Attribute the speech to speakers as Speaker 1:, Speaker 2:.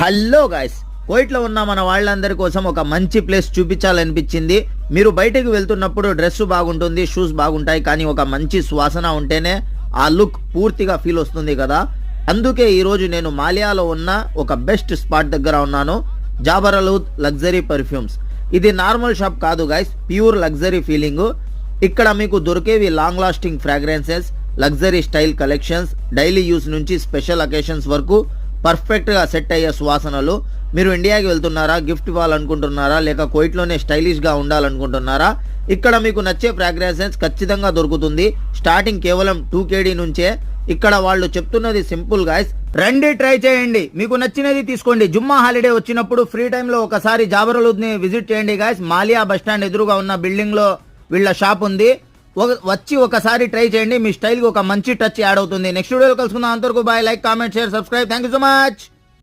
Speaker 1: Hello guys, కోయిట్లో ఉన్న మన వాళ్ళందరి కోసం ఒక మంచి ప్లేస్ చూపించాలనిపించింది. మీరు బయటకు వెళ్తున్నప్పుడు డ్రెస్ బాగుంటుంది, షూస్ బాగుంటాయి, కానీ ఒక మంచి సువాసన ఉంటేనే ఆ లుక్ పూర్తిగా ఫీల్ వస్తుంది కదా. అందుకే ఈరోజు నేను మాలియాలో ఉన్న ఒక బెస్ట్ స్పాట్ దగ్గర ఉన్నాను, జాబరలూద్ లగ్జరీ పర్ఫ్యూమ్స్. ఇది నార్మల్ షాప్ కాదు గైస్, ప్యూర్ లగ్జరీ ఫీలింగ్. ఇక్కడ మీకు దొరికేవి long lasting fragrances, luxury style collections, daily use నుంచి స్పెషల్ అకేషన్స్ వరకు పర్ఫెక్ట్గా సెట్ అయ్యే సువాసనలు. మీరు ఇండియాకి వెళ్తున్నారా, గిఫ్ట్ ఇవ్వాలనుకుంటున్నారా, లేక కోయిట్లోనే స్టైలిష్గా ఉండాలనుకుంటున్నారా, ఇక్కడ మీకు నచ్చే ఫ్రాగ్రెన్సెస్ ఖచ్చితంగా దొరుకుతుంది. స్టార్టింగ్ కేవలం 2 KD నుంచే. ఇక్కడ వాళ్ళు చెప్తున్నది సింపుల్ గైస్, రండి ట్రై చేయండి, మీకు నచ్చినది తీసుకోండి. జుమ్మా హాలిడే వచ్చినప్పుడు ఫ్రీ టైంలో ఒకసారి జాబరలూద్ని విజిట్ చేయండి గైస్. మాలియా బస్ స్టాండ్ ఎదురుగా ఉన్న బిల్డింగ్లో వీళ్ళ షాప్ ఉంది. వచ్చి ఒకసారి ట్రై చేయండి, మీ స్టైల్కి ఒక మంచి టచ్ యాడ్ అవుతుంది. నెక్స్ట్ వీడియోలో కలుసుకుందాం. అంతవరకు bye. Like, comment, share, subscribe. Thank you so much.